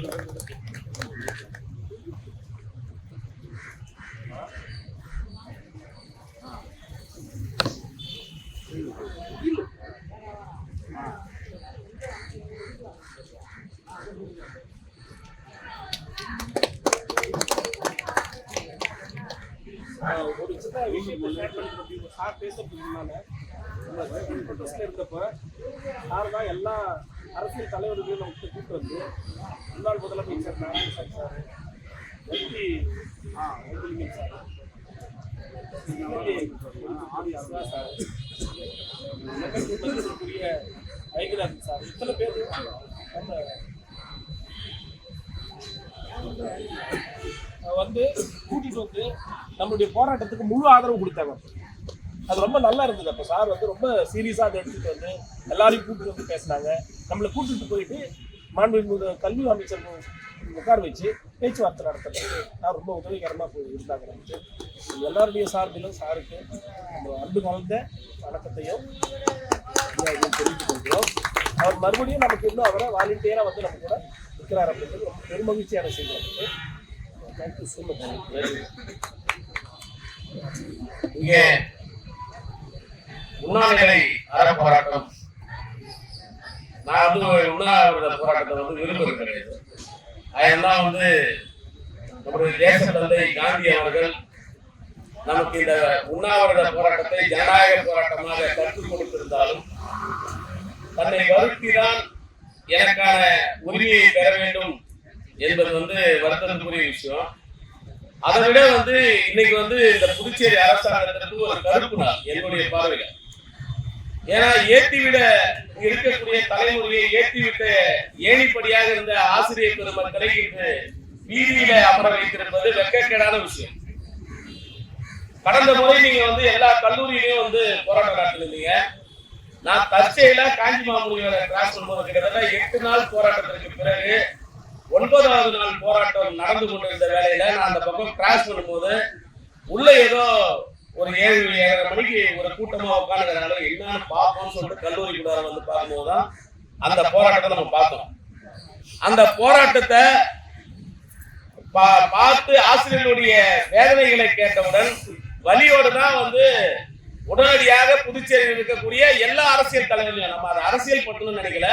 ஒரு சின்ன விஷயத்தை ஷேர் பண்ணிக்கிறோம். சார் பேசுறதுக்கு முன்னால ப்ரொட்டஸ்ட்ல இருந்தப்ப சார் தான் எல்லா அரசியல் தலைவர்களையும் நமக்கு கூப்பிட்டு வந்து முன்னாள் முதலமைச்சர் Narayanasamy sir, MP Vaithilingam sir, இருக்கக்கூடிய வைத்தியநாதன் சார், இத்தனை பேர் வந்து கூட்டிட்டு வந்து நம்மளுடைய போராட்டத்துக்கு முழு ஆதரவு கொடுத்தாங்க. அது ரொம்ப நல்லா இருந்தது. அப்போ சார் வந்து ரொம்ப சீரியஸாக அதை எடுத்துகிட்டு வந்து எல்லாரையும் கூப்பிட்டு வந்து பேசினாங்க. நம்மளை கூப்பிட்டு போயிட்டு மாண்புமிகு கல்வி அமைச்சர் உட்கார வச்சு பேச்சுவார்த்தை நடத்துறது நான் ரொம்ப உதவிகரமாக இருந்தாங்க. நமக்கு எல்லாருடைய சார்பிலும் சாருக்கு நம்ம அன்பு கலந்த வணக்கத்தையும் தெரிவித்துக் கொள்கிறோம். அவர் மறுபடியும் நமக்கு இன்னும் அவரை வாலண்டியராக வந்து நம்ம கூட இருக்கிறார் அப்படின்றது ரொம்ப பெருமகிழ்ச்சியான செய்தி. நமக்கு தேங்க்யூ ஸோ மச். இங்கே உண்ணாநிலை அற போராட்டம், நான் வந்து உண்ணாவிரத போராட்டத்தை வந்து விரும்புவது கிடையாது. அதெல்லாம் வந்து நம்முடைய தேச தந்தை காந்தி அவர்கள் நமக்கு இந்த உண்ணாவிரத போராட்டத்தை ஜனநாயக போராட்டமாக கற்றுக் கொடுத்திருந்தாலும் தன்னை வருத்திதான் எனக்கான உரிமையை பெற வேண்டும் என்பது வந்து வருத்தத்துக்குரிய விஷயம். அதை விட வந்து இன்னைக்கு வந்து இந்த புதுச்சேரி அரசாங்கத்திற்கு ஒரு கருப்பு நாள் என்னுடைய பார்வையில். ஏன்னா ஏற்றிவிட இருக்கக்கூடிய தலைமுறையை ஏற்றிவிட்ட ஏணிப்படியாக இருந்த ஆசிரியர் பெருமக்களை இன்று வீதியில அமர வைத்திருப்பது வெட்கக்கேடான விஷயம். கடந்த முறை நீங்க வந்து எல்லா கல்லூரியிலையும் வந்து போராட்டம் நடத்திருந்தீங்க. நான் தற்செயலா காஞ்சி மாமுனிவரை கிராஸ் பண்ணும்போது கிட்டத்தட்ட 8 நாள் போராட்டத்திற்கு பிறகு 9வது நாள் போராட்டம் நடந்து கொண்டிருந்த வேலையில நான் அந்த பக்கம் கிராஸ் பண்ணும்போது உள்ள ஏதோ ஒரு 7-7:30 மணிக்கு ஒரு கூட்டமா உட்காந்துக்கிறாங்க. என்னன்னு பார்ப்போம்னு சொல்லிட்டு கல்லூரி கூட வந்து பார்க்கும்போதுதான் அந்த போராட்டத்தை நம்ம பார்த்தோம். அந்த போராட்டத்தை பார்த்து ஆசிரியர்களுடைய வேதனைகளை கேட்டவுடன் வலியோடு தான் வந்து உடனடியாக புதுச்சேரியில் இருக்கக்கூடிய எல்லா அரசியல் தலைவர்களையும், நம்ம அதை அரசியல் பட்டுன்னு நினைக்கல,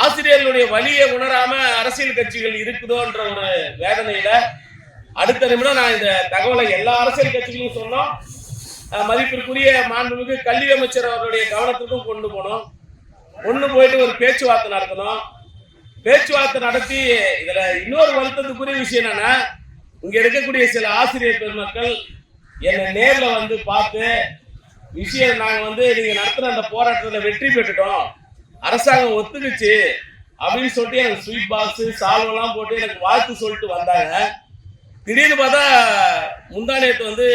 ஆசிரியர்களுடைய வலியை உணராம அரசியல் கட்சிகள் இருக்குதோன்ற ஒரு வேதனையில அடுத்த நிமிடம் நான் இந்த தகவலை எல்லா அரசியல் கட்சிகளையும் சொன்னோம். மதிப்பிற்குரிய மாண்புமிகு கல்வி அமைச்சர் அவருடைய கவனத்துக்கும் கொண்டு போனோம். கொண்டு போயிட்டு ஒரு பேச்சுவார்த்தை நடத்தணும். பேச்சுவார்த்தை நடத்தி இதுல இன்னொரு வருத்தத்துக்குரிய விஷயம் என்னன்னா, இங்க இருக்கக்கூடிய சில ஆசிரியர் பெருமக்கள் என்னை நேர்ல வந்து பார்த்து விஷயம் நாங்க வந்து நீங்க நடத்துற அந்த போராட்டத்துல வெற்றி பெற்றுட்டோம், அரசாங்கம் ஒத்துக்குச்சு அப்படின்னு சொல்லிட்டு எனக்கு ஸ்வீட் பாக்ஸ் சால்வெல்லாம் போட்டு எனக்கு வாழ்த்து சொல்லிட்டு வந்தாங்க. திடீர்னு பார்த்தா முந்தானேத்து வந்து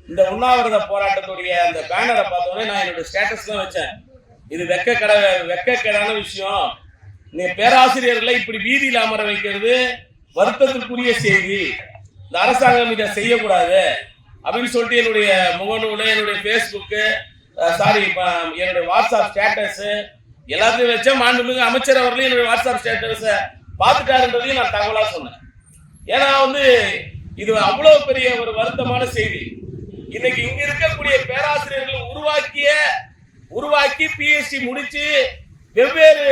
இந்த உண்ணாவிரத போராட்டத்துடைய அந்த பேனரை பார்த்தோன்னே நான் என்னோட ஸ்டேட்டஸ் தான் வச்சேன். இது வெட்கக்கேடான விஷயம், நீ பேராசிரியர்களை இப்படி வீதியில் அமர வைக்கிறது வருத்தத்திற்குரிய செய்தி, இந்த அரசாங்கம் இதை செய்யக்கூடாது அப்படின்னு சொல்லிட்டு என்னுடைய முகநூல், என்னுடைய ஃபேஸ்புக்கு, என்னுடைய வாட்ஸ்அப் ஸ்டேட்டஸ் எல்லாத்தையும் வச்ச மாண்புமிகு அமைச்சர் அவர்களையும் என்னுடைய வாட்ஸ்அப் ஸ்டேட்டஸ் பார்த்துட்டாருன்றதையும் நான் தகவலா சொன்னேன். ஏன்னா வந்து இது அவ்வளவு பெரிய ஒரு வருத்தமான செய்தி. இன்னைக்கு இங்க இருக்கக்கூடிய பேராசிரியர்கள் உருவாக்கி பிஎஸ்சி முடிச்சு வெவ்வேறு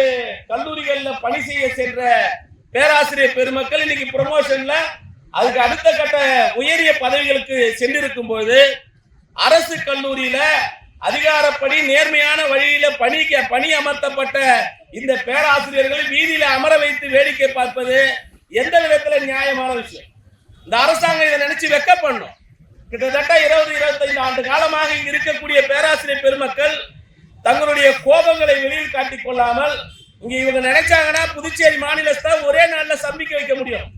கல்லூரிகள்ல பணி செய்ய சென்ற பேராசிரியர் பெருமக்கள் இன்னைக்கு ப்ரமோஷன்ல அதுக்கு அடுத்த கட்ட உயரிய பதவிகளுக்கு சென்றிருக்கும் போது அரசு கல்லூரியில அதிகாரப்படி நேர்மையான வழியில பணி அமர்த்தப்பட்ட இந்த பேராசிரியர்களை வீதியில அமர வைத்து வேடிக்கை பார்ப்பது எந்த விதத்துல நியாயமான விஷயம்? இந்த அரசாங்கம் இதை நினைச்சு வெக்கப்படணும். கிட்டத்தட்ட 20-25 ஆண்டு காலமாக இங்க இருக்கக்கூடிய பேராசிரியர் பெருமக்கள் தங்களுடைய கோபங்களை வெளியில் காட்டிக் கொள்ளாமல் இங்க இவங்க நினைச்சாங்கன்னா புதுச்சேரி மாநிலத்தை ஒரே நாள்ல சம்பிக்க வைக்க முடியும்.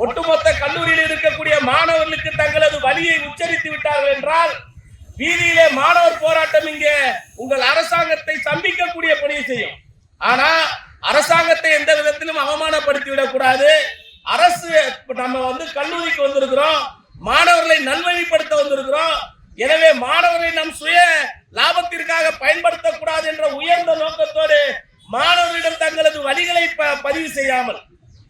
ஒட்டுமொத்த கல்லூரியில் இருக்கக்கூடிய மாணவர்களுக்கு தங்களது வலியை உச்சரித்து விட்டார்கள் என்றால் வீதியிலே மாணவர் போராட்டம் இங்கே உங்கள் அரசாங்கத்தை சம்பிக்கக்கூடிய பணியை செய்யும். ஆனா அரசாங்கத்தை எந்த விதத்திலும் அவமானப்படுத்தி விடக்கூடாது. அரசு நம்ம வந்து கல்லூரிக்கு வந்திருக்கிறோம், மாணவர்களை நல்வழிப்படுத்த வந்திருக்கிறோம். எனவே மாணவர்களை நம் சுய லாபத்திற்காக பயன்படுத்தக்கூடாது என்ற உயர்ந்த நோக்கத்தோடு மாணவர்களிடம் தங்களது வழிகளை பதிவு செய்யாமல்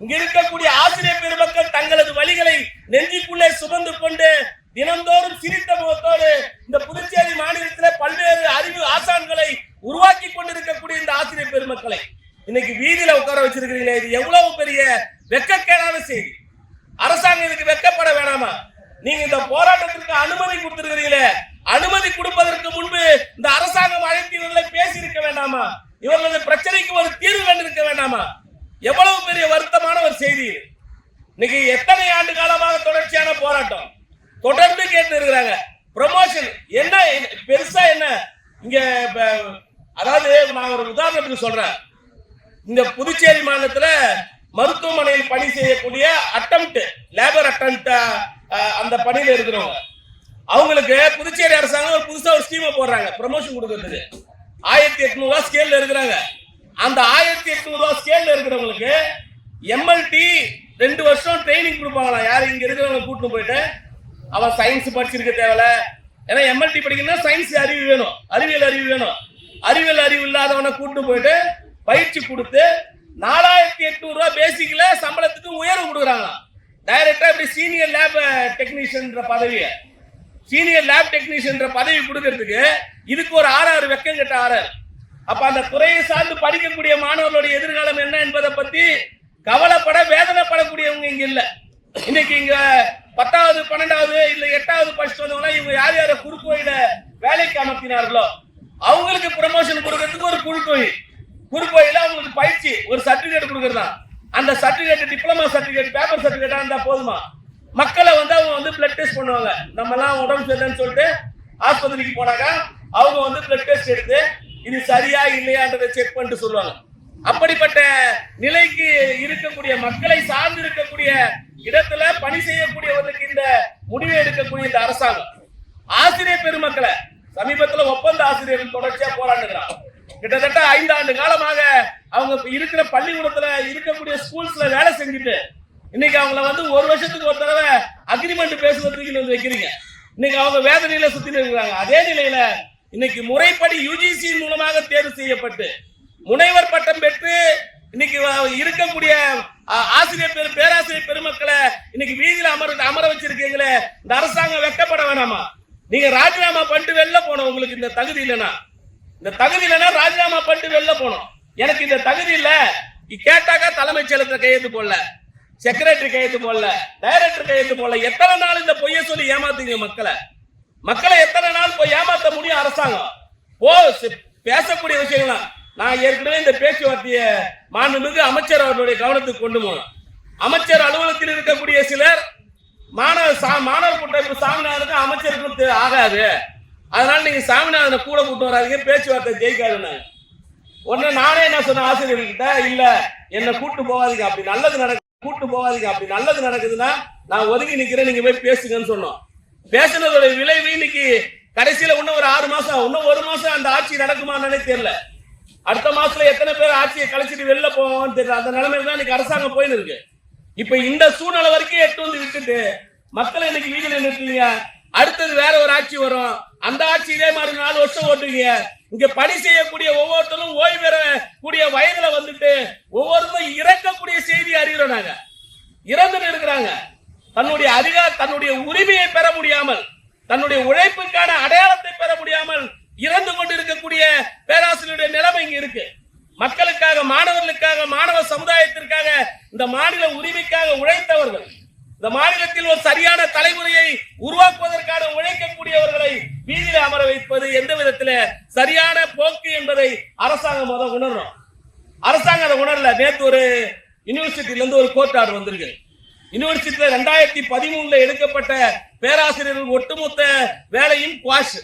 இங்க இருக்கக்கூடிய ஆசிரியர் பெருமக்கள் தங்களது வழிகளை நெஞ்சுக்குள்ளே சுமந்து கொண்டு தினந்தோறும் சிரித்த முகத்தோடு இந்த புதுச்சேரி மாநிலத்தில் பல்வேறு அறிவு ஆசான்களை உருவாக்கி கொண்டிருக்கக்கூடிய இந்த ஆசிரியர் பெருமக்களை இன்னைக்கு வீதியில உட்கார வச்சிருக்கிறீங்களே, இது எவ்வளவு பெரிய வெட்கக்கேடான செய்தி. அரசாங்கம் இதுக்கு வெட்கப்பட வேணாமா? நீங்க இந்த போராட்டத்திற்கு அனுமதி கொடுத்திருக்கிறீங்களே, அனுமதி கொடுப்பதற்கு முன்பு இந்த அரசாங்கம் அழைத்து இவர்களை பேசி இருக்க வேண்டாமா? இவர்களது பிரச்சனைக்கு ஒரு தீர்வு கண்டிருக்க வேண்டாமா? எவ்வளவு பெரிய வருத்தமான ஒரு செய்தி. இன்னைக்கு எத்தனை ஆண்டு காலமாக தொடர்ச்சியான போராட்டம் தொடர்ந்து கேட்டு இருக்கிறாங்க. ப்ரமோஷன் என்ன பெருசா என்ன இங்க, அதாவது நான் ஒரு உதாரணத்துக்கு சொல்றேன். இந்த புதுச்சேரி மாநிலத்துல மருத்துவமனையில் பணி செய்யக்கூடிய லேபர் அட்டெம்ப்ட் அந்த பணியில இருக்கிறவங்க, அவங்களுக்கு புதுச்சேரி அரசாங்கம் ஒரு புதுசா ஒரு ஸ்கீமை போடுறாங்க ப்ரமோஷன் கொடுக்கறதுக்கு. 1800 ரூபாய் ஸ்கேல்ல இருக்கிறாங்க. அந்த 1800 ரூபாய் ஸ்கேல்ல இருக்கிறவங்களுக்கு எம்எல்டி 2 வருஷம் ட்ரைனிங் கொடுப்பாங்களா. யாரு இங்க இருக்கிறவங்க கூட்டு போயிட்டு அவன் சயின்ஸ் படிச்சிருக்க தேவையில்ல. ஏன்னா எம்எல்டி படிக்கணும்னா சயின்ஸ் அறிவு வேணும், அறிவியல் அறிவு வேணும். அறிவியல் அறிவு இல்லாதவனை கூட்டு போயிட்டு பயிற்சி கொடுத்து 4800 ரூபாய் பேசிக்கல சம்பளத்துக்கு உயர்வு கொடுக்குறாங்க. டைரக்டா இப்படி சீனியர் லேப் டெக்னீஷியன் பதவி கொடுக்கறதுக்கு இதுக்கு ஒரு 6 வெக்கம் கட்ட 6. அப்ப அந்த துறையை சார்ந்து படிக்கக்கூடிய மாணவர்களுடைய எதிர்காலம் என்ன என்பதை பத்தி கவலைப்பட வேதனைப்படக்கூடியவங்க இங்க இல்ல. இன்னைக்கு இங்க 10வது 12வது இல்ல 8வது படிச்சுட்டு வந்தவங்க இவங்க யார் யார குறுக்கோயில வேலைக்கு அமர்த்தினார்களோ அவங்களுக்கு ப்ரமோஷன் கொடுக்கறதுக்கு ஒரு குறுக்கோயில அவங்களுக்கு பயிற்சி ஒரு சர்டிபிகேட் கொடுக்கறதா. அந்த சர்டிபிகேட் டிப்ளமா சர்டிபிகேட் பேப்பர் சர்டிபிகேட்டா இருந்தா போதுமா? மக்களை அவங்க பிளட் டெஸ்ட் பண்ணுவாங்க. நம்ம எல்லாம் உடம்பு சரியில்லைன்னு சொல்லிட்டு ஆஸ்பத்திரிக்கு போனாங்க, அவங்க பிளட் டெஸ்ட் எடுத்து இது சரியா இல்லையான்றதை செக் பண்ணிட்டு சொல்லுவாங்க. அப்படிப்பட்ட நிலைக்கு இருக்கக்கூடிய மக்களை சார்ந்து இருக்கக்கூடிய இடத்துல பணி செய்யக்கூடியவர்களுக்கு இந்த முடிவை எடுக்கக்கூடிய இந்த அரசாங்கம் ஆசிரியர் பெருமக்களை சமீபத்தில் ஒப்பந்த ஆசிரியர்கள் தொடர்ச்சியா போராடுகிறாங்க. கிட்டத்தட்ட 5 ஆண்டு காலமாக அவங்க இருக்கிற பள்ளிக்கூடத்துல இருக்கக்கூடிய ஸ்கூல்ஸ்ல வேலை செஞ்சுட்டு இன்னைக்கு அவங்கள ஒரு வருஷத்துக்கு ஒரு தடவை அக்ரிமெண்ட் பேசுறதுக்கு வைக்கிறீங்க. இன்னைக்கு அவங்க வேதனையில சுத்தி இருக்கிறாங்க. அதே நிலையில இன்னைக்கு முறைப்படி யுஜிசி மூலமாக தேர்வு செய்யப்பட்டு முனைவர் பட்டம் பெற்று இன்னைக்கு இருக்கக்கூடிய ஆசிரியர் பேராசிரியர் பெருமக்களை இன்னைக்கு வீதியில அமர வச்சிருக்கீங்களே, இந்த அரசாங்கம் வெட்கப்பட வேணாமா? நீங்க ராஜினாமா பண்ணிட்டு வெளில போனோம். உங்களுக்கு இந்த தகுதி இல்லைன்னா ராஜினாமா பண்ணிட்டு வெளில போனோம். எனக்கு இந்த தகுதி இல்ல கேட்டாக்கா தலைமைச் செயலகத்துல கையெழுத்து போடல, செக்ரட்டரி கையெழுத்து போடல, டைரக்டர் கையெழுத்து போடல. எத்தனை நாள் இந்த பொய்ய சொல்லி ஏமாத்துங்க மக்களை எத்தனை நாள் போய் ஏமாத்த முடியும் அரசாங்கம்? பேசக்கூடிய விஷயங்கள் நான் ஏற்கனவே இந்த பேச்சுவார்த்தையை மாண்புமிகு அமைச்சர் அவர்களுடைய கவனத்துக்கு கொண்டு போனோம். அமைச்சர் அலுவலகத்தில் இருக்கக்கூடிய சிலர் மாணவர் கூட்டமைப்பு சாமிநாதனுக்கு அமைச்சருக்கும் ஆகாது, அதனால நீங்க சாமிநாதனை கூட கூட்டு வராதீங்க, பேச்சுவார்த்தை ஜெயிக்காதுன்னு. உடனே நானே என்ன சொன்ன ஆசிரியர்கிட்ட, இல்ல என்ன கூட்டு போகாதீங்க, அப்படி நல்லது நடக்குதுன்னா நான் ஒதுங்கி நிக்கிறேன், நீங்க போய் பேசுங்கன்னு சொன்னோம். பேசுனதோட விளைவு இன்னைக்கு கடைசியில இன்னும் ஒரு 6 மாசம் இன்னும் 1 மாசம் அந்த ஆட்சி நடக்குமான்னு தெரியல. அடுத்த மாசத்துல எத்தனை பேர் ஆட்சியை கழிச்சிட்டு வெளில போவான்னு தெரியல. அந்த நிலைமையில தான் இன்னைக்கு அரசாங்கம் போயின்னு இருக்கு. இப்ப இந்த சூழ்நிலை வரைக்கும் எட்டு வந்து விட்டுட்டு மக்களை இன்னைக்கு வீதியில நிறுத்துவீங்க. அடுத்தது வேற ஒரு ஆட்சி வரும், அந்த ஆட்சி இதே மாதிரி 4 வருஷம் ஓட்டுவீங்க. இங்க பணி செய்யக்கூடிய ஒவ்வொருத்தரும் ஓய்வு பெறக்கூடிய வயதுல ஒவ்வொருத்தரும் இறக்கக்கூடிய செய்தி அறிகிறோம். நாங்க இறந்து இருக்கிறாங்க. தன்னுடைய உரிமையை பெற முடியாமல், தன்னுடைய உழைப்புக்கான அடையாளத்தை பெற முடியாமல் இறந்து கொண்டு இருக்கக்கூடிய பேராசிரியருடைய நிலைமை இங்க இருக்கு. மக்களுக்காக, மாணவர்களுக்காக, மாணவ சமுதாயத்திற்காக, இந்த மாநில உரிமைக்காக உழைத்தவர்கள், இந்த மாநிலத்தில் ஒரு சரியான தலைமுறையை உருவாக்குவதற்காக உழைக்கக்கூடியவர்களை வீதியில் அமர வைப்பது எந்த விதத்தில் சரியான போக்கு என்பதை அரசாங்கம் உணரணும். அரசாங்கம் அதை உணரல. நேற்று ஒரு யூனிவர்சிட்டியில இருந்து ஒரு கோர்ட் ஆர்டர் வந்திருக்கு. யூனிவர்சிட்டியில 2013 எடுக்கப்பட்ட பேராசிரியர்கள் ஒட்டுமொத்த வேலையும் குவாஷ்,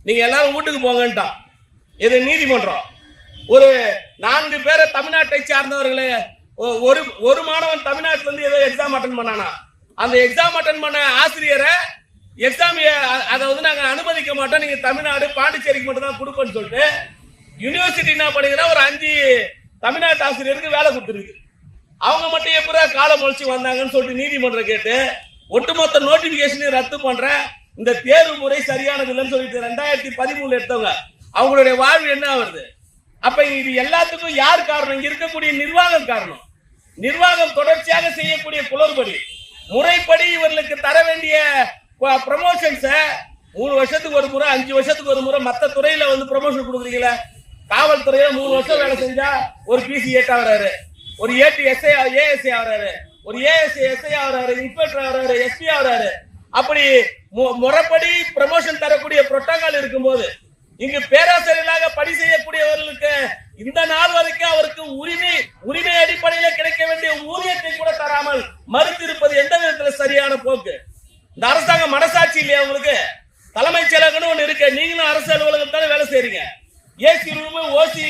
நீங்க எல்லாரும் வீட்டுக்கு போங்கன்ட்டான். இது நீதிமன்றம். ஒரு 4 பேரை தமிழ்நாட்டை சார்ந்தவர்களே, ஒரு மாணவன் தமிழ்நாட்டில இருந்து ஏதோ எக்ஸாம் அட்டன் பண்ணானா, அந்த எக்ஸாம் அட்டன் பண்ண ஆசிரியரை எக்ஸாம் நாங்க அனுமதிக்க மாட்டோம், நீங்க தமிழ்நாடு பாண்டிச்சேரிக்கு மட்டும் தான் கொடுப்போம்னு சொல்லிட்டு யூனிவர்சிட்டி என்ன பண்ணுங்கன்னா ஒரு 5 தமிழ்நாட்டு ஆசிரியருக்கு வேலை கொடுத்துருக்கு. அவங்க மட்டும் எப்படா காலம் முளைச்சு வந்தாங்கன்னு சொல்லிட்டு நீதிமன்றம் கேட்டு ஒட்டுமொத்த நோட்டிபிகேஷனையும் ரத்து பண்ற, இந்த தேர்வு முறை சரியானது இல்லைன்னு சொல்லிட்டு 2013 எடுத்தவங்க அவங்களுடைய வாழ்வு என்ன ஆகுது? அப்ப இது எல்லாத்துக்கும் யார் காரணம்? இங்க இருக்கக்கூடிய நிர்வாகம் காரணம். நிர்வாகம் தொடர்ச்சியாக செய்யக்கூடிய குளறுபடி, முறைப்படி இவர்களுக்கு தர வேண்டிய ப்ரமோஷன்ஸ 3 வருஷத்துக்கு ஒரு முறை 5 வருஷத்துக்கு ஒரு முறை மத்த துறையில வந்து ப்ரமோஷன் கொடுக்குறீங்களா? காவல்துறையில 3 வருஷம் வேலை செஞ்சா ஒரு பிசி ஏட்டா வராரு, ஒரு ஏடி எஸ்ஐ ஏஎஸ்ஐ ஆகிறாரு, ஒரு ஏஎஸ்ஐ எஸ்ஐ ஆகிறாரு, இன்ஸ்பெக்டர் ஆகிறாரு, எஸ்பி ஆகிறாரு. அப்படி முறைப்படி ப்ரமோஷன் தரக்கூடிய புரோட்டோகால் இருக்கும்போது இங்கு பேராசிரியர்களாக பணி செய்யக்கூடியவர்களுக்கு இந்த நாள் வரைக்கும் அவருக்கு உரிமை அடிப்படையில் கிடைக்க வேண்டிய ஊதியத்தை கூட தராமல் மறுத்திருப்பது எந்த விதத்தில் சரியான போக்கு? இந்த அரசாங்கம் மனசாட்சி இல்லையா உங்களுக்கு? தலைமைச் செயலகம்னு ஒண்ணு இருக்கு, நீங்களும் அரசு அலுவலகத்தால வேலை செய்றீங்க. ஏசி ரூம் ஓசி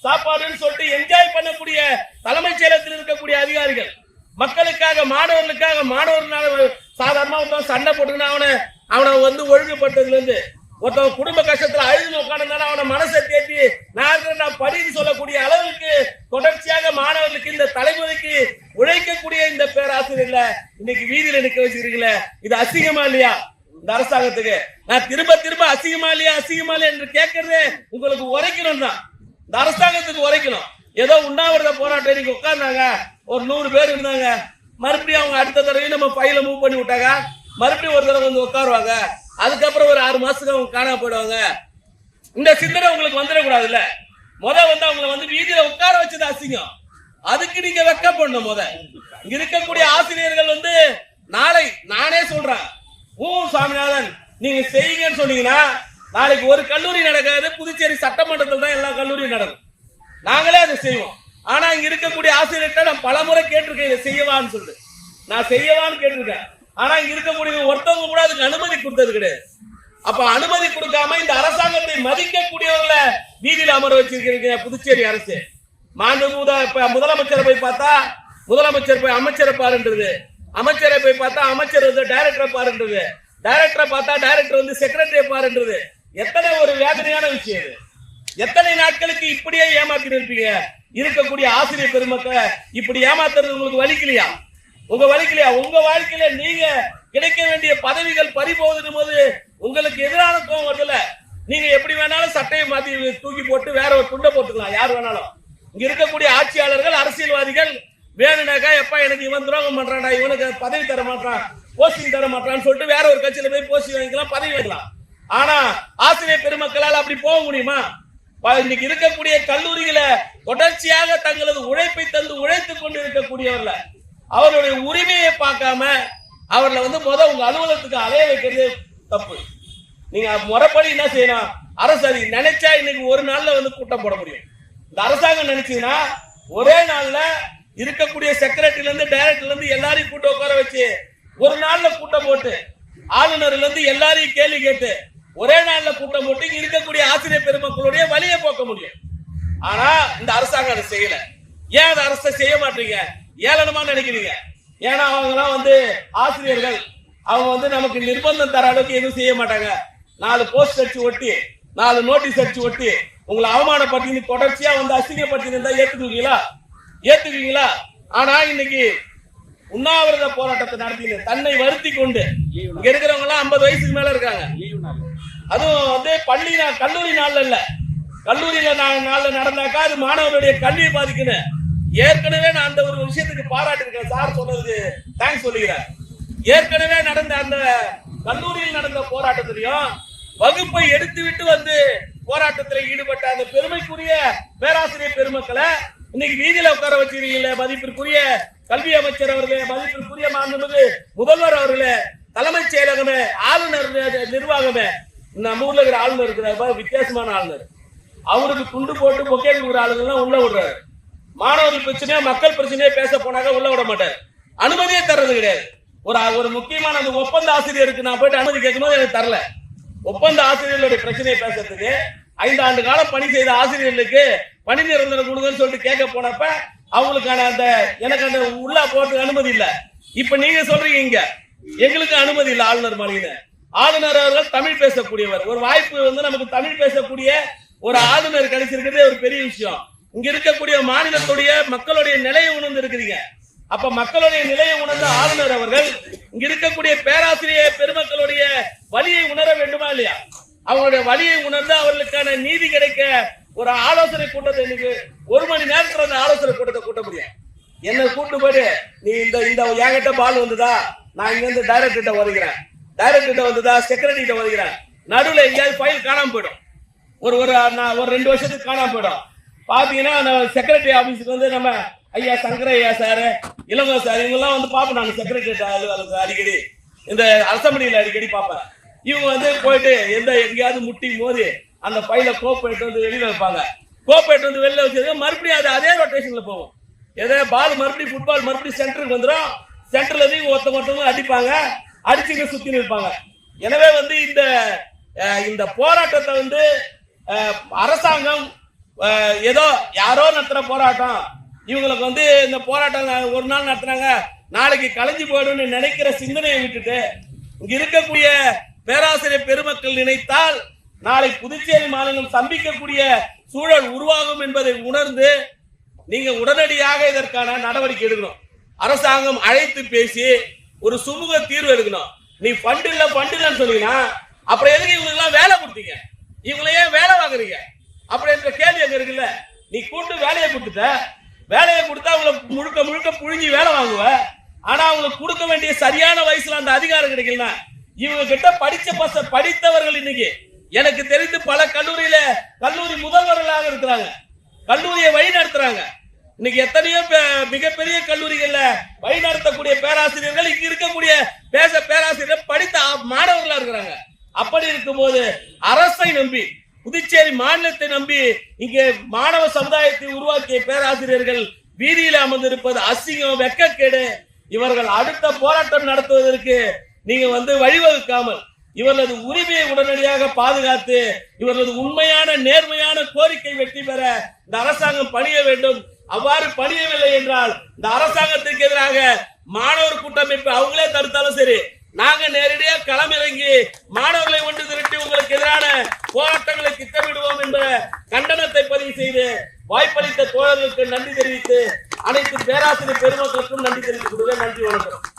சாப்பாடுன்னு சொல்லிட்டு என்ஜாய் பண்ணக்கூடிய தலைமைச் செயலகத்தில் இருக்கக்கூடிய அதிகாரிகள் மக்களுக்காக மாணவர்களாக சாதாரணமா சண்டை போட்டுன்னு அவனை வந்து ஒழுங்குபட்டதுல இருந்து ஒருத்தவங்க குடும்ப கஷ்டத்துல அழுது உட்காந்து அவனை மனசை தேத்தி நான் படின்னு சொல்லக்கூடிய அளவுக்கு தொடர்ச்சியாக மாணவர்களுக்கு இந்த தலைமுறைக்கு உழைக்கக்கூடிய இந்த பேராசிரியர்ல இன்னைக்கு வீதியில நிக்க வச்சிருக்கீங்களே, இது அசிங்கமா இல்லையா இந்த அரசாங்கத்துக்கு? நான் திரும்ப அசிங்கமா இல்லையா என்று கேட்கறதே உங்களுக்கு உரைக்கணும் தான், இந்த அரசாங்கத்துக்கு உரைக்கணும். ஏதோ உண்ணாவிரத போராட்டம் இன்னைக்கு உட்கார்ந்தாங்க, ஒரு 100 பேர் இருந்தாங்க, மறுபடியும் அவங்க அடுத்த தடவை நம்ம ஃபைல மூவ் பண்ணி விட்டாங்க, மறுபடியும் ஒரு தடவை வந்து உட்காருவாங்க, அதுக்கப்புறம் ஒரு 6 மாசத்துக்கு அவங்க காணாம போயிடுவாங்க. இந்த சிந்தனை உங்களுக்கு வந்துடக்கூடாதுல்ல. வந்து அவங்களை வந்து வீதியில உட்கார வச்சது அசிங்கம், அதுக்கு நீங்க வெக்கப்படணும். இங்க இருக்கக்கூடிய ஆசிரியர்கள் வந்து நாளை நானே சொல்றேன், சாமிநாதன் நீங்க செய்யுங்கன்னு சொன்னீங்கன்னா நாளைக்கு ஒரு கல்லூரி நடக்காது, புதுச்சேரி சட்டமன்றத்தில் தான் எல்லா கல்லூரியும் நடக்கும், நாங்களே அதை செய்வோம். ஆனா இங்க இருக்கக்கூடிய ஆசிரியர்கிட்ட நான் பலமுறை கேட்டிருக்கேன், இதை செய்யவான்னு சொல்லிட்டு நான் செய்யவான்னு கேட்டிருக்கேன். ஆனா இங்க இருக்கக்கூடிய ஒருத்தவங்க கூட அதுக்கு அனுமதி கொடுத்தது கிடையாது. அப்ப அனுமதி கொடுக்காம இந்த அரசாங்கத்தை மதிக்கக்கூடியவர்களை வீதியில் அமர வச்சிருக்கீங்க புதுச்சேரி அரசு. முதலமைச்சரை போய் பார்த்தா முதலமைச்சர் போய் அமைச்சரை பாருன்றது, அமைச்சரை போய் பார்த்தா அமைச்சர் வந்து டைரக்டரை பாருன்றது, டைரக்டரை பார்த்தா டைரக்டர் வந்து செக்ரட்டரியை பாருன்றது. எத்தனை ஒரு வேதனையான விஷயம் இது! எத்தனை நாட்களுக்கு இப்படியே ஏமாத்தி இருப்பீங்க? இருக்கக்கூடிய ஆசிரியர் பெருமக்களை இப்படி ஏமாத்துறது உங்களுக்கு வலிக்கலையா? உங்க வாழ்க்கையில நீங்க கிடைக்க வேண்டிய பதவிகள் பறிபோகுதுன்னு போது உங்களுக்கு எதிரான கோவம் வருதுல. நீங்க எப்படி வேணாலும் சட்டையை மாத்தி தூக்கி போட்டு வேற ஒரு துண்டை போட்டுக்கலாம், யார் வேணாலும். இங்க இருக்கக்கூடிய ஆட்சியாளர்கள் அரசியல்வாதிகள் வேணுனாக்கா எப்ப எனக்கு இவன் துரோகம் பண்றான்டா, இவனுக்கு பதவி தர மாட்டான், போஸ்டிங் தர மாட்டான்னு சொல்லிட்டு வேற ஒரு கட்சியில போய் போஸ்டிங் வாங்கிக்கலாம், பதவி வாங்கலாம். ஆனா ஆசிரியர் பெருமக்களால் அப்படி போக முடியுமா? இன்னைக்கு இருக்கக்கூடிய கல்லூரிகளை தொடர்ச்சியாக தங்களது உழைப்பை தந்து உழைத்துக் கொண்டு இருக்கக்கூடியவர்கள அவருடைய உரிமையை பார்க்காம அவர்களை வந்து உங்க அலுவலகத்துக்கு அலைய வைக்கிறது தப்பு. நீங்க முறைப்படி என்ன செய்யணும்? அரசு நினைச்சா இன்னைக்கு ஒரு நாள்ல வந்து கூட்டம் போட முடியும். இந்த அரசாங்கம் நினைச்சீங்கன்னா ஒரே நாள்ல இருக்கக்கூடிய செக்ரட்டரியில இருந்து டைரக்டர்ல இருந்து எல்லாரையும் கூட்டம் உட்கார வச்சு ஒரு நாள்ல கூட்டம் போட்டு ஆளுநர்ல இருந்து எல்லாரையும் கேள்வி கேட்டு ஒரே நாள்ல கூட்டம் போட்டு இருக்கக்கூடிய ஆசிரியர் பெருமக்களுடைய வழியை போக்க முடியும். ஆனா இந்த அரசாங்கம் அதை செய்யல. ஏன் அதை அரசை செய்ய மாட்டீங்க? ஏளனமா நினைக்கிறீங்க. ஏன்னா அவங்க எல்லாம் வந்து ஆசிரியர்கள், அவங்க வந்து நமக்கு நிர்பந்தம் தர அளவுக்கு எதுவும் செய்ய மாட்டாங்க. 4 போஸ்ட் அடிச்சு ஒட்டி 4 நோட்டீஸ் அடிச்சு ஒட்டி உங்களை அவமானப்படுத்தி தொடர்ச்சியா வந்து அசிங்கப்படுத்தி இருந்தா ஏத்துக்குவீங்களா? ஆனா இன்னைக்கு உண்ணாவிரத போராட்டத்தை நடத்தி தன்னை வருத்தி கொண்டு இங்க இருக்கிறவங்க எல்லாம் 50 வயசுக்கு மேல இருக்காங்க. அதுவும் வந்து கல்லூரி நாள்ல இல்ல, கல்லூரியில நாள்ல நடந்தாக்கா அது மாணவர்களுடைய கல்வியை பாதிக்கணும். ஏற்கனவே நான் அந்த ஒரு விஷயத்துக்கு பாராட்டிருக்கேன், சார் சொன்னது தேங்க்ஸ் சொல்லுகிறேன். ஏற்கனவே நடந்த அந்த கல்லூரியில் நடந்த போராட்டத்திலையும் வகுப்பை எடுத்து விட்டு வந்து போராட்டத்தில் ஈடுபட்ட அந்த பெருமைக்குரிய பேராசிரியர் பெருமக்களை இன்னைக்கு வீதியில உட்கார வச்சிருக்கீங்களே. மதிப்பிற்குரிய கல்வி அமைச்சர் அவர்களே, மதிப்பிற்குரிய மாண்புமிகு முதல்வர் அவர்களே, தலைமைச் செயலகமே, ஆளுநர் நிர்வாகமே, நம்ம ஊர்ல இருக்கிற ஆளுநர் இருக்கிற வித்தியாசமான ஆளுநர், அவருக்கு துண்டு போட்டு பொக்கே கொடுக்குற ஆளுங்கெல்லாம் உள்ள விடுறாரு. மாணவர்கள் பிரச்சனையா மக்கள் பிரச்சனையா பேச போனாக்க உள்ள விட மாட்டார், அனுமதியே தர்றது கிடையாது. ஒரு முக்கியமான அந்த ஒப்பந்த ஆசிரியருக்கு நான் போயிட்டு அனுமதி கேட்கணும், எனக்கு தரல. ஒப்பந்த ஆசிரியர்களுடைய பிரச்சனையை பேசுறதுக்கு 5 ஆண்டு காலம் பணி செய்த ஆசிரியர்களுக்கு பணி நிரந்தரம் கொடுங்கன்னு சொல்லிட்டு கேட்க போனப்ப அவங்களுக்கான எனக்கு அந்த உள்ள போறதுக்கு அனுமதி இல்ல. இப்ப நீங்க சொல்றீங்க இங்க எங்களுக்கு அனுமதி இல்ல ஆளுநர் மாளிகை. ஆளுநர் அவர்கள் தமிழ் பேசக்கூடியவர், ஒரு வாய்ப்பு வந்து நமக்கு தமிழ் பேசக்கூடிய ஒரு ஆளுநர் கிடைச்சிருக்கிறதே ஒரு பெரிய விஷயம். இங்க இருக்கக்கூடிய மாநிலத்துடைய மக்களுடைய நிலையை உணர்ந்து இருக்கிறீங்க. அப்ப மக்களுடைய நிலையை உணர்ந்த ஆளுநர் அவர்கள் இங்க இருக்கக்கூடிய பேராசிரியர் பெருமக்களுடைய வழியை உணர வேண்டுமா இல்லையா? அவங்களுடைய வழியை உணர்ந்து அவர்களுக்கான நீதி கிடைக்க ஒரு ஆலோசனை கூட்டத்தை இன்னைக்கு 1 மணி நேரத்தில் அந்த ஆலோசனை கூட்டத்தை கூட்ட முடியும். என்ன கூட்டு போயிட்டு நீ இந்த என்கிட்ட பால் வந்துதா, நான் இங்க இருந்து டைரக்டர்கிட்ட வருகிறேன், டைரக்டர்கிட்ட வந்துதா செக்ரட்டரி கிட்ட வருகிறேன், நடுவில் எங்கேயாவது ஃபைல் காணாம போயிடும். ஒரு 2 வருஷத்துக்கு காணாம போயிடும். பாத்தீங்கன்னா செக்ரட்டரி ஆபீஸுக்கு வந்து நம்ம ஐயா சங்கரையா சார், இளங்கோ சார் இவங்கெல்லாம் வந்து பார்ப்பேன். நான் செக்ரட்டரி அடிக்கடி இந்த அசம்பிளியில் அடிக்கடி பார்ப்பேன். இவங்க வந்து போயிட்டு எங்கேயாவது முட்டி மோதி அந்த ஃபைலை கோப்பைட்டு வந்து வெளியில வைப்பாங்க. கோப்பைட்டு வந்து வெளியில வச்சது மறுபடியும் அதே ரொட்டேஷன்ல போகும். பால் மறுபடியும் ஃபுட்பால் மறுபடியும் சென்டருக்கு வந்துடும். சென்டர்ல இருந்து ஒருத்தவங்க அடிப்பாங்க, அடிச்சுங்க சுத்தி நிற்பாங்க. எனவே வந்து இந்த போராட்டத்தை வந்து அரசாங்கம் ஏதோ யாரோ நடத்துற போராட்டம், இவங்களுக்கு வந்து இந்த போராட்டம் ஒரு நாள் நடத்துறாங்க நாளைக்கு கலைஞ்சு போயிடும்னு நினைக்கிற சிந்தனையை விட்டுட்டு இங்க இருக்கக்கூடிய பேராசிரியர் பெருமக்கள் நினைத்தால் நாளை புதுச்சேரி மாநிலம் சந்திக்கக்கூடிய சூழல் உருவாகும் என்பதை உணர்ந்து நீங்க உடனடியாக இதற்கான நடவடிக்கை எடுக்கணும். அரசாங்கம் அழைத்து பேசி ஒரு சுமூக தீர்வு எடுக்கணும். நீ ஃபண்ட் இல்லன்னு சொன்னீங்கன்னா அப்புறம் எதுக்கு இவங்களுக்கு எல்லாம் வேலை கொடுத்தீங்க, இவங்களையே வேலை வாங்குறீங்க அப்படின்ற கேள்வி அங்க இருக்குல்ல. நீ கூட்டு வேலையை கொடுத்துட்ட, வேலையை கொடுத்தா அவங்களுக்கு முழுக்க புழிஞ்சி வேலை வாங்குவ. ஆனா அவங்களுக்கு கொடுக்க வேண்டிய சரியான வயசுல அந்த அதிகாரம் கிடைக்கலனா இவங்க கிட்ட படித்தவர்கள் இன்னைக்கு எனக்கு தெரிந்து பல கல்லூரி முதல்வர்களாக இருக்கிறாங்க, கல்லூரியை வழி நடத்துறாங்க. இன்னைக்கு எத்தனையோ மிகப்பெரிய கல்லூரிகள்ல வழி நடத்தக்கூடிய பேராசிரியர்கள் இங்க இருக்கக்கூடிய பேராசிரியர் படித்த மாணவர்களா இருக்கிறாங்க. அப்படி இருக்கும்போது அரசை நம்பி புதுச்சேரி மாநிலத்தை நம்பி இங்கே மாணவ சமுதாயத்தை உருவாக்கிய பேராசிரியர்கள் வீதியில் அமர்ந்திருப்பது அசிங்கம், வெட்கக்கேடு. இவர்கள் அடுத்த போராட்டம் நடத்துவதற்கு நீங்க வந்து வழிவகுக்காமல் இவர்களது உரிமையை உடனடியாக பாதுகாத்து இவர்களது உண்மையான நேர்மையான கோரிக்கை வெற்றி பெற இந்த அரசாங்கம் பணிய வேண்டும். அவ்வாறு பணியவில்லை என்றால் இந்த அரசாங்கத்திற்கு எதிராக மாணவர் கூட்டமைப்பு அவங்களே தடுத்தாலும் சரி, நாங்க நேரடியாக களமிறங்கி மாணவர்களை ஒன்று திரட்டி உங்களுக்கு எதிரான போராட்டங்களை திட்டமிடுவோம் என்ற கண்டனத்தை பதிவு செய்து வாய்ப்பளித்த தோழர்களுக்கு நன்றி தெரிவித்து அனைத்து பேராசிரியர் பெருமக்களுக்கும் நன்றி தெரிவித்துக் கொள்கிறேன். நன்றி, வணக்கம்.